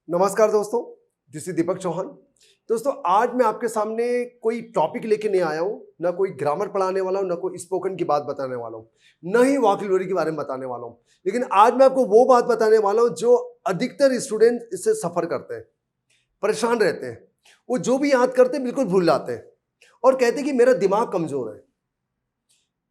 नमस्कार दोस्तों, this is दीपक चौहान। दोस्तों, आज मैं आपके सामने कोई टॉपिक लेके नहीं आया हूँ, ना कोई ग्रामर पढ़ाने वाला हूँ, ना कोई स्पोकन की बात बताने वाला हूँ, ना ही वोकैब्युलरी के बारे में बताने वाला हूँ। लेकिन आज मैं आपको वो बात बताने वाला हूँ जो अधिकतर स्टूडेंट इससे सफ़र करते हैं, परेशान रहते हैं। वो जो भी याद करते हैं बिल्कुल भूल जाते हैं और कहते हैं कि मेरा दिमाग कमज़ोर है।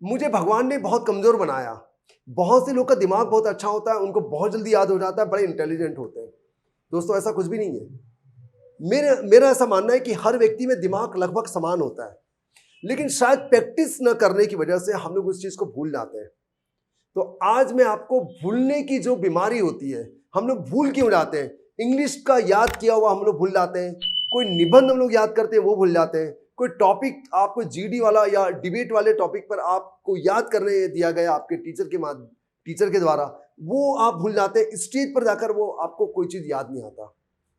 मुझे भगवान ने बहुत कमज़ोर बनाया। बहुत से लोग का दिमाग बहुत अच्छा होता है, उनको बहुत जल्दी याद हो जाता है, बड़े इंटेलिजेंट होते हैं। दोस्तों, ऐसा कुछ भी नहीं है। मेरा मेरा ऐसा मानना है कि हर व्यक्ति में दिमाग लगभग समान होता है, लेकिन शायद प्रैक्टिस न करने की वजह से हम लोग उस चीज़ को भूल जाते हैं। तो आज मैं आपको भूलने की जो बीमारी होती है, हम लोग भूल क्यों जाते हैं? इंग्लिश का याद किया हुआ हम लोग भूल जाते हैं, कोई निबंध हम लोग याद करते हैं वो भूल जाते हैं, कोई टॉपिक आपको जीडी वाला या डिबेट वाले टॉपिक पर आपको याद करने दिया गया आपके टीचर के द्वारा, वो आप भूल जाते हैं। स्टेज पर जाकर वो आपको कोई चीज़ याद नहीं आता।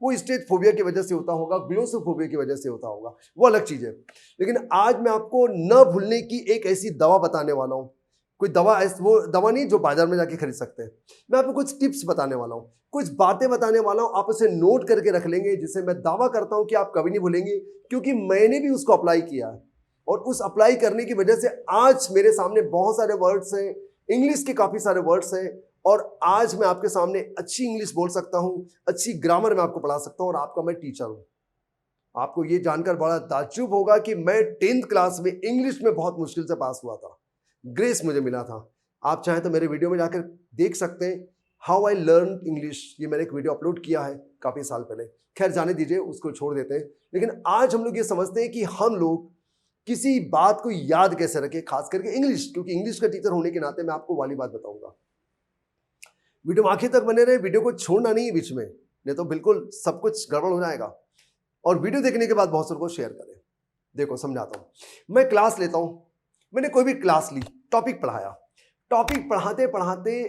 वो स्टेज फोबिया की वजह से होता होगा, ग्लोसोफोबिया की वजह से होता होगा, वो अलग चीज़ है। लेकिन आज मैं आपको न भूलने की एक ऐसी दवा बताने वाला हूँ। कोई दवा वो दवा नहीं जो बाजार में जाके खरीद सकते हैं। मैं आपको कुछ टिप्स बताने वाला हूँ, कुछ बातें बताने वाला हूँ, आप उसे नोट करके रख लेंगे, जिसे मैं दावा करता हूँ कि आप कभी नहीं भूलेंगे, क्योंकि मैंने भी उसको अप्लाई किया है। और उस अप्लाई करने की वजह से आज मेरे सामने बहुत सारे वर्ड्स हैं, इंग्लिश के काफ़ी सारे वर्ड्स हैं, और आज मैं आपके सामने अच्छी इंग्लिश बोल सकता हूँ, अच्छी ग्रामर में आपको पढ़ा सकता हूँ, और आपका मैं टीचर हूँ। आपको ये जानकर बड़ा ताज्जुब होगा कि मैं 10th क्लास में इंग्लिश में बहुत मुश्किल से पास हुआ था। ग्रेस मुझे मिला था। आप चाहें तो मेरे वीडियो में जाकर देख सकते हैं, हाउ आई लर्न इंग्लिश। ये मैंने एक वीडियो अपलोड किया है काफ़ी साल पहले। खैर, जाने दीजिए, उसको छोड़ देते हैं। लेकिन आज हम लोग ये समझते हैं कि हम लोग किसी बात को याद कैसे रखें, खास करके इंग्लिश, क्योंकि इंग्लिश का टीचर होने के नाते मैं आपको वाली बात बताऊंगा। वीडियो में आखिर तक बने रहे, वीडियो को छोड़ना नहीं है बीच में, नहीं तो बिल्कुल सब कुछ गड़बड़ हो जाएगा। और वीडियो देखने के बाद बहुत से लोगों को शेयर करें। देखो, समझाता हूँ। मैं क्लास लेता हूँ, मैंने कोई भी क्लास ली, टॉपिक पढ़ाया, टॉपिक पढ़ाते पढ़ाते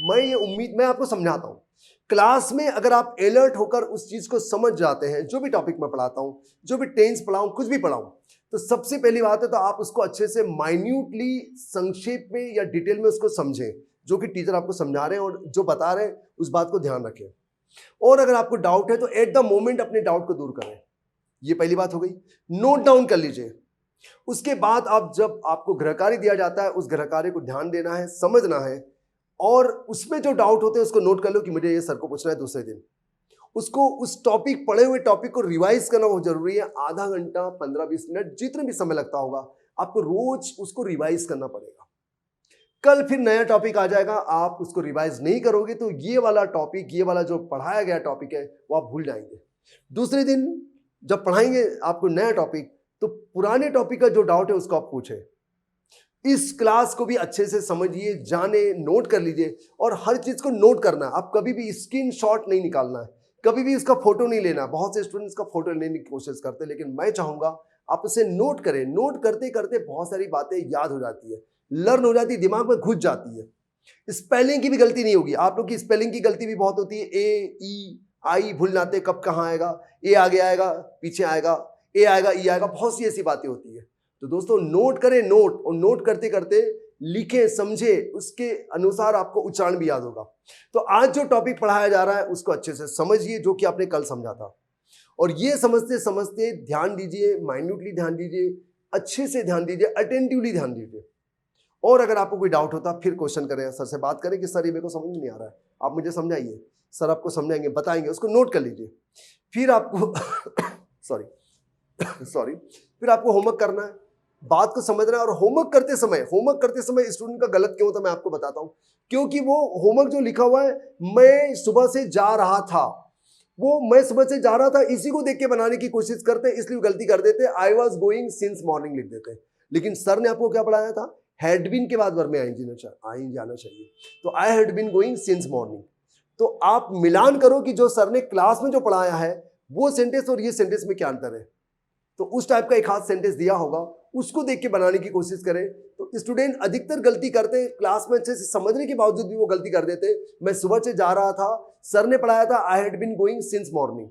मैं आपको समझाता हूँ। क्लास में अगर आप अलर्ट होकर उस चीज़ को समझ जाते हैं, जो भी टॉपिक मैं पढ़ाता हूँ, जो भी टेंस पढ़ाऊँ, कुछ भी पढ़ाऊँ, तो सबसे पहली बात है तो आप उसको अच्छे से माइन्यूटली, संक्षेप में या डिटेल में उसको समझें, जो कि टीचर आपको समझा रहे हैं और जो बता रहे हैं उस बात को ध्यान रखें। और अगर आपको डाउट है तो एट द मोमेंट अपने डाउट को दूर करें। ये पहली बात हो गई। नोट डाउन कर लीजिए। उसके बाद आप जब आपको गृह कार्य दिया जाता है, उस गृह कार्य को ध्यान देना है, समझना है, और उसमें जो डाउट होते हैं उसको नोट कर लो कि मुझे ये सर को पूछना है दूसरे दिन। उसको उस टॉपिक, पढ़े हुए टॉपिक को रिवाइज करना बहुत जरूरी है। आधा घंटा, 15-20 मिनट, जितना भी समय लगता होगा, आपको रोज उसको रिवाइज करना पड़ेगा। कल फिर नया टॉपिक आ जाएगा, आप उसको रिवाइज नहीं करोगे तो ये वाला टॉपिक, ये वाला जो पढ़ाया गया टॉपिक है, वो आप भूल जाएंगे। दूसरे दिन जब पढ़ाएंगे आपको नया टॉपिक, तो पुराने टॉपिक का जो डाउट है उसको आप पूछें। इस क्लास को भी अच्छे से समझिए, जाने, नोट कर लीजिए, और हर चीज को नोट करना है। आप कभी भी स्क्रीनशॉट नहीं निकालना है, कभी भी इसका फोटो नहीं लेना। बहुत से स्टूडेंट्स का फोटो लेने की कोशिश करते हैं, लेकिन मैं चाहूंगा आप उसे नोट करें। नोट करते करते बहुत सारी बातें याद हो जाती है, लर्न हो जाती है, दिमाग में घुस जाती है। स्पेलिंग की भी गलती नहीं होगी। आप लोग की स्पेलिंग की गलती भी बहुत होती है। ए, ई, आई भूल जाते, कब कहाँ आएगा, ए आगे आएगा, पीछे आएगा, ए आएगा, ई आएगा, बहुत सी ऐसी बातें होती है। तो दोस्तों, नोट करें, नोट, और नोट करते करते लिखे, समझे, उसके अनुसार आपको उच्चारण भी याद होगा। तो आज जो टॉपिक पढ़ाया जा रहा है उसको अच्छे से समझिए, जो कि आपने कल समझा था। और ये समझते समझते ध्यान दीजिए, माइन्यूटली ध्यान दीजिए, अच्छे से ध्यान दीजिए, अटेंटिवली ध्यान दीजिए। और अगर आपको कोई डाउट होता, फिर क्वेश्चन करें, सर से बात करें कि सर ये मेरे को समझ में नहीं आ रहा है, आप मुझे समझाइए। सर आपको समझाएंगे, बताएंगे, उसको नोट कर लीजिए। फिर आपको सॉरी फिर आपको होमवर्क करना है, बात को समझना है। और होमवर्क करते समय स्टूडेंट का गलत क्यों होता है मैं आपको बताता हूँ। क्योंकि वो होमवर्क जो लिखा हुआ है, मैं सुबह से जा रहा था, वो मैं सुबह से जा रहा था इसी को देख के बनाने की कोशिश करते हैं, इसलिए गलती कर देते हैं। I was going since morning लिख देते हैं। लेकिन सर ने आपको क्या पढ़ाया था? हैड बीन के बाद वर्ब में आईएनजी आना चाहिए। तो I had been going since morning. तो आप मिलान करो कि जो सर ने क्लास में जो पढ़ाया है वो सेंटेंस और ये सेंटेंस में क्या अंतर है। तो उस टाइप का एक हाथ सेंटेंस दिया होगा, उसको देख के बनाने की कोशिश करें। तो स्टूडेंट अधिकतर गलती करते हैं, क्लास में अच्छे से समझने के बावजूद भी वो गलती कर देते। मैं सुबह से जा रहा था, सर ने पढ़ाया था I had been going since morning,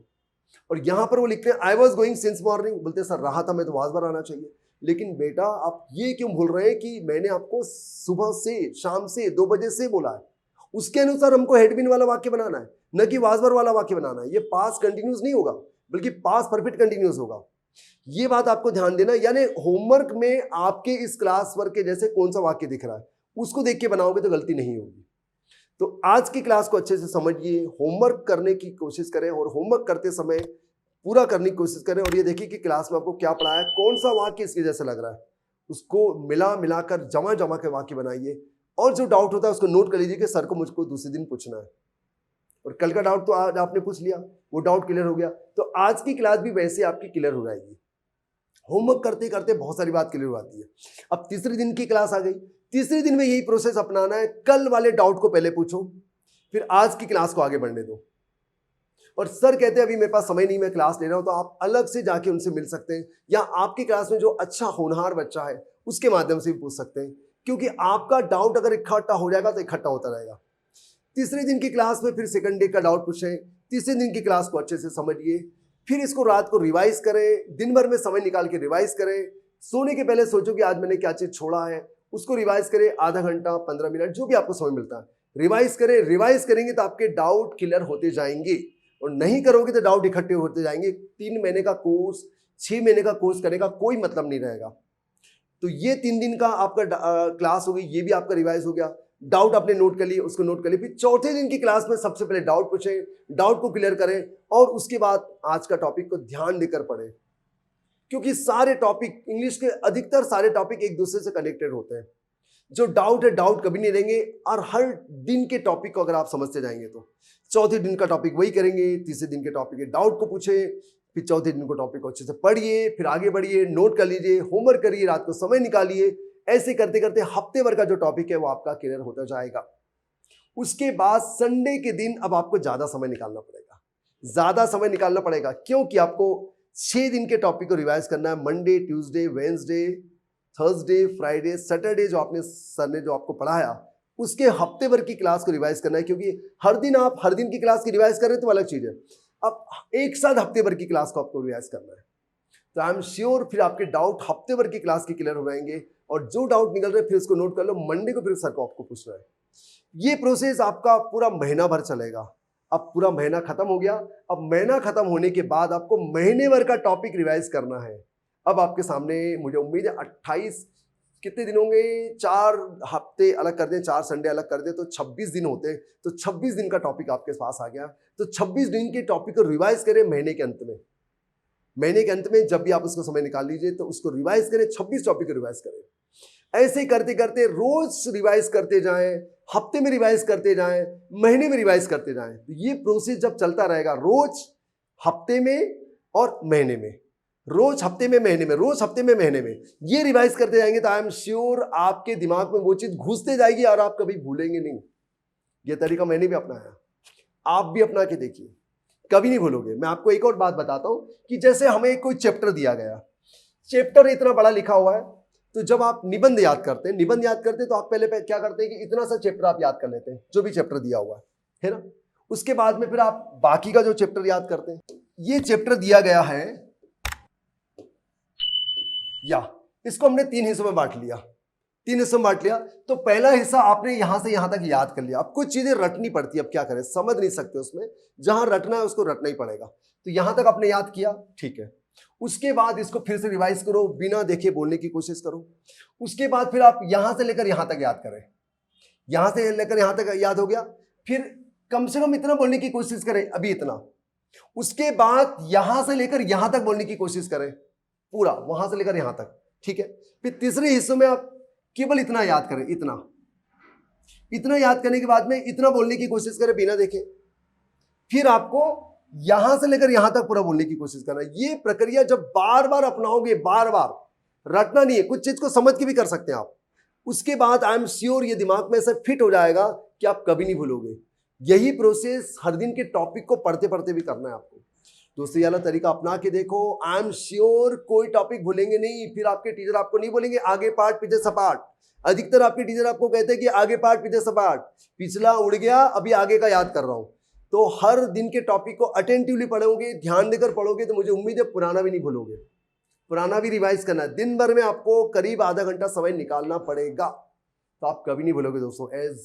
और यहां पर वो लिखते हैं I was going since morning. बोलते सर रहा था मैं तो वाज बार आना चाहिए। लेकिन बेटा आप ये क्यों भूल रहे हैं कि मैंने आपको सुबह से, शाम से, 2 बजे से बोला है, उसके अनुसार हमको हैड बीन वाला वाक्य बनाना है। न कि वाज वर वाला वाक्य बनाना है। ये पास्ट कंटिन्यूस नहीं होगा, बल्कि पास्ट परफेक्ट कंटिन्यूस होगा। ये बात आपको ध्यान देना। यानी होमवर्क में आपके इस क्लास वर्क के जैसे कौन सा वाक्य दिख रहा है उसको देख के बनाओगे तो गलती नहीं होगी। तो आज की क्लास को अच्छे से समझिए, होमवर्क करने की कोशिश करें और होमवर्क करते समय पूरा करने की कोशिश करें, और ये देखिए कि क्लास में आपको क्या पढ़ाया है, कौन सा वाक्य इसके जैसे लग रहा है, उसको मिलाकर जमा जमा के वाक्य बनाइए। और जो डाउट होता है उसको नोट कर लीजिए कि सर को मुझको दूसरे दिन पूछना है, और कल का डाउट तो आज आपने पूछ लिया, वो डाउट क्लियर हो गया। तो आज की क्लास भी वैसे आपकी क्लियर हो जाएगी। होमवर्क करते करते बहुत सारी बात क्लियर हो जाती है। अब तीसरे दिन की क्लास आ गई, तीसरे दिन में यही प्रोसेस अपनाना है। कल वाले डाउट को पहले पूछो, फिर आज की क्लास को आगे बढ़ने दो। और सर कहते हैं अभी मेरे पास समय नहीं, मैं क्लास ले रहा हूं, तो आप अलग से जाके उनसे मिल सकते हैं, या आपकी क्लास में जो अच्छा होनहार बच्चा है उसके माध्यम से भी पूछ सकते हैं, क्योंकि आपका डाउट अगर इकट्ठा हो जाएगा तो इकट्ठा होता रहेगा। तीसरे दिन की क्लास में फिर सेकंड डे का डाउट पूछें, तीसरे दिन की क्लास को अच्छे से समझिए, फिर इसको रात को रिवाइज करें, दिन भर में समय निकाल के रिवाइज करें। सोने के पहले सोचो कि आज मैंने क्या चीज छोड़ा है, उसको रिवाइज करें, आधा घंटा 15 मिनट जो भी आपको समय मिलता है रिवाइज करें। रिवाइज करेंगे तो आपके डाउट क्लियर होते जाएंगे, और नहीं करोगे तो डाउट इकट्ठे होते जाएंगे। 3 महीने का कोर्स, 6 महीने का कोर्स करने का कोई मतलब नहीं रहेगा। तो ये 3 दिन का आपका क्लास हो गई, ये भी आपका रिवाइज हो गया। डाउट आपने नोट कर लिए, उसको नोट कर लिए। फिर चौथे दिन की क्लास में सबसे पहले डाउट पूछें, डाउट को क्लियर करें, और उसके बाद आज का टॉपिक को ध्यान देकर पढ़ें, क्योंकि सारे टॉपिक इंग्लिश के अधिकतर सारे टॉपिक एक दूसरे से कनेक्टेड होते हैं। जो डाउट है डाउट कभी नहीं रहेंगे, और हर दिन के टॉपिक को अगर आप समझते जाएंगे तो चौथे दिन का टॉपिक वही करेंगे, तीसरे दिन के टॉपिक के डाउट को पूछे, फिर चौथे दिन को टॉपिक को अच्छे से पढ़िए, फिर आगे बढ़िए, नोट कर लीजिए, होमवर्क करिए, रात को समय निकालिए। ऐसे करते करते हफ्ते भर का जो टॉपिक है वो आपका क्लियर होता जाएगा। उसके बाद संडे के दिन अब आपको ज्यादा समय निकालना पड़ेगा, ज्यादा समय निकालना पड़ेगा, क्योंकि आपको 6 दिन के टॉपिक को रिवाइज करना है। Monday, Tuesday, Wednesday, Thursday, Friday, Saturday जो आपने सर ने जो आपको पढ़ाया उसके हफ्ते भर की क्लास को रिवाइज करना है, क्योंकि हर दिन आप हर दिन की क्लास की रिवाइज कर रहे हैं तो अलग चीज है। अब एक साथ हफ्ते भर की क्लास को आपको रिवाइज करना है, तो आई एम श्योर फिर आपके डाउट हफ्ते भर की क्लास के क्लियर हो जाएंगे। और जो डाउट निकल रहे हैं फिर उसको नोट कर लो, मंडे को फिर सर को आपको पूछना है। ये प्रोसेस आपका पूरा महीना भर चलेगा। अब पूरा महीना खत्म हो गया, अब महीना खत्म होने के बाद आपको महीने भर का टॉपिक रिवाइज करना है। अब आपके सामने मुझे उम्मीद है 28 कितने दिन होंगे, 4 हफ्ते अलग कर दें, 4 संडे अलग कर दें तो 26 दिन होते हैं। तो 26 दिन का टॉपिक आपके पास आ गया। तो 26 दिन के टॉपिक को रिवाइज करें महीने के अंत में। महीने के अंत में जब भी आप उसको समय निकाल लीजिए तो उसको रिवाइज करें, 26 टॉपिक को रिवाइज करें। ऐसे करते करते रोज रिवाइज करते जाएं, हफ्ते में रिवाइज करते जाएं, महीने में रिवाइज करते जाएं। तो ये प्रोसेस जब चलता रहेगा, रोज हफ्ते में और महीने में, रोज हफ्ते में महीने में, रोज हफ्ते में महीने में, ये रिवाइज करते जाएंगे तो आई एम श्योर आपके दिमाग में वो चीज घुसते जाएगी और आप कभी भूलेंगे नहीं। ये तरीका मैंने भी अपनाया, आप भी अपना के देखिए, कभी नहीं भूलोगे। मैं आपको एक और बात बताता हूं कि जैसे हमें कोई चैप्टर दिया गया, चैप्टर इतना बड़ा लिखा हुआ है, तो जब आप निबंध याद करते हैं तो आप पहले क्या करते हैं कि इतना सा चैप्टर आप याद कर लेते हैं, जो भी चैप्टर दिया हुआ है ना। उसके बाद में फिर आप बाकी का जो चैप्टर याद करते हैं। ये चैप्टर दिया गया है, या इसको हमने 3 हिस्सों में बांट लिया, 3 हिस्सों में बांट लिया। तो पहला हिस्सा आपने यहां से यहां तक याद कर लिया। अब कुछ चीजें रटनी पड़ती है, अब क्या करें, समझ नहीं सकते उसमें, जहां रटना है उसको रटना ही पड़ेगा। तो यहां तक आपने याद किया, ठीक है। उसके बाद इसको फिर से रिवाइज करो, बिना देखे बोलने की कोशिश करो। उसके बाद फिर आप यहां से लेकर यहां तक याद करें, यहां से लेकर यहां तक याद हो गया, फिर कम से कम इतना बोलने की कोशिश करें, अभी इतना। उसके बाद यहां से लेकर यहां तक बोलने की कोशिश करें, पूरा वहां से लेकर यहां तक, ठीक है। फिर तीसरे हिस्से में आप केवल इतना याद करें, इतना याद करने के बाद में इतना बोलने की कोशिश करें बिना देखे। फिर आपको यहां से लेकर यहां तक पूरा बोलने की कोशिश करना। ये प्रक्रिया जब बार बार अपनाओगे, बार बार, रटना नहीं है, कुछ चीज को समझ के भी कर सकते हैं आप। उसके बाद आई एम श्योर ये दिमाग में ऐसा फिट हो जाएगा कि आप कभी नहीं भूलोगे। यही प्रोसेस हर दिन के टॉपिक को पढ़ते पढ़ते भी करना है आपको। दोस्तों ये वाला तरीका अपना के देखो, आई एम श्योर कोई टॉपिक भूलेंगे नहीं। फिर आपके टीचर आपको नहीं बोलेंगे आगे पाठ पीछे सपाट। अधिकतर आपके टीचर आपको कहते हैं कि आगे पाठ पीछे सपाट, पिछला उड़ गया, अभी आगे का याद कर रहा हूं। तो हर दिन के टॉपिक को अटेंटिवली पढ़ोगे, ध्यान देकर पढ़ोगे, तो मुझे उम्मीद है पुराना भी नहीं भूलोगे। पुराना भी रिवाइज करना है। दिन भर में आपको करीब आधा घंटा समय निकालना पड़ेगा, तो आप कभी नहीं भूलोगे दोस्तों। एज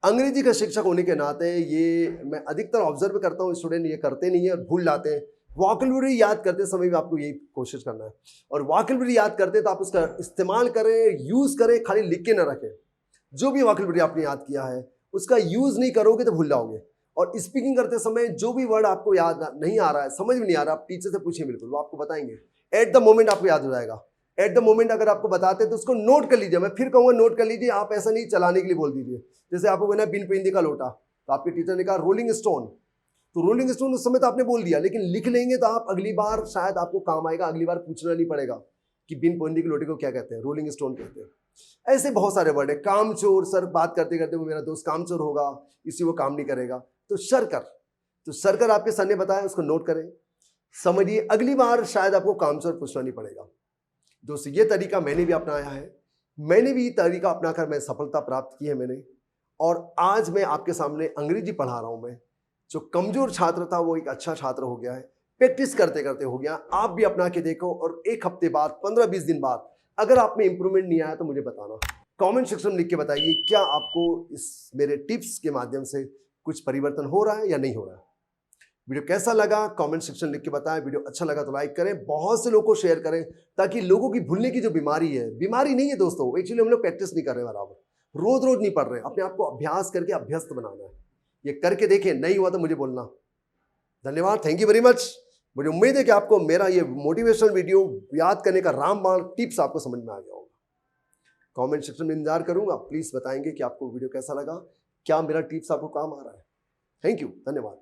अंग्रेजी का शिक्षक होने के नाते ये मैं अधिकतर ऑब्जर्व करता हूँ, स्टूडेंट ये करते नहीं है और भूल जाते हैं। वोकैब्युलरी याद करते समय भी आपको यही कोशिश करना है, और वोकैब्युलरी याद करते तो आप उसका इस्तेमाल करें, यूज़ करें, खाली लिख के ना रखें। जो भी वोकैब्युलरी आपने याद किया है उसका यूज़ नहीं करोगे तो भूल जाओगे। और स्पीकिंग करते समय जो भी वर्ड आपको याद नहीं आ रहा है, समझ में नहीं आ रहा, आप टीचर से पूछिए, बिल्कुल वो आपको बताएंगे। एट द मोमेंट आपको याद हो जाएगा। एट द मोमेंट अगर आपको बताते तो उसको नोट कर लीजिए। मैं फिर कहूँगा नोट कर लीजिए, आप ऐसा नहीं चलाने के लिए बोल दीजिए। जैसे आपको कहना बिन पेंदी का लोटा, तो आपके टीचर ने कहा रोलिंग स्टोन, तो रोलिंग स्टोन उस समय तो आपने बोल दिया, लेकिन लिख लेंगे तो आप अगली बार शायद आपको काम आएगा, अगली बार पूछना नहीं पड़ेगा कि बिन पेंदी के लोटे को क्या कहते हैं, रोलिंग स्टोन कहते हैं। ऐसे बहुत सारे वर्ड है। कामचोर, सर बात करते करते वो मेरा दोस्त कामचोर होगा, इसी वो काम नहीं करेगा, तो सर कर, तो सर कर आपके सर ने बताया, उसको नोट करें, समझिए, अगली बार शायद आपको कामचोर पूछना नहीं पड़ेगा। दोस्तों ये तरीका मैंने भी अपनाया है, मैंने भी ये तरीका अपनाकर मैं सफलता प्राप्त की है मैंने, और आज मैं आपके सामने अंग्रेजी पढ़ा रहा हूं। मैं जो कमजोर छात्र था वो एक अच्छा छात्र हो गया है, प्रैक्टिस करते करते हो गया। आप भी अपना के देखो, और एक हफ्ते बाद, 15-20 दिन बाद अगर आप में इंप्रूवमेंट नहीं आया तो मुझे बताना, कमेंट सेक्शन में लिख के बताइए क्या आपको इस मेरे टिप्स के माध्यम से कुछ परिवर्तन हो रहा है या नहीं हो रहा है। वीडियो कैसा लगा कमेंट सेक्शन लिख के बताएं। वीडियो अच्छा लगा तो लाइक करें, बहुत से लोगों को शेयर करें, ताकि लोगों की भूलने की जो बीमारी है, बीमारी नहीं है दोस्तों, एक्चुअली हम लोग प्रैक्टिस नहीं कर रहे बराबर, रोज रोज नहीं पढ़ रहे, अपने आप को अभ्यास करके अभ्यस्त बनाना है। ये करके देखें, नहीं हुआ तो मुझे बोलना। धन्यवाद, थैंक यू वेरी मच। मुझे उम्मीद है कि आपको मेरा ये मोटिवेशनल वीडियो याद करने का रामबाण टिप्स आपको समझ में आ गया होगा। कमेंट सेक्शन में इंतजार करूंगा, प्लीज बताएंगे कि आपको वीडियो कैसा लगा, क्या मेरा टिप्स आपको काम आ रहा है। थैंक यू, धन्यवाद।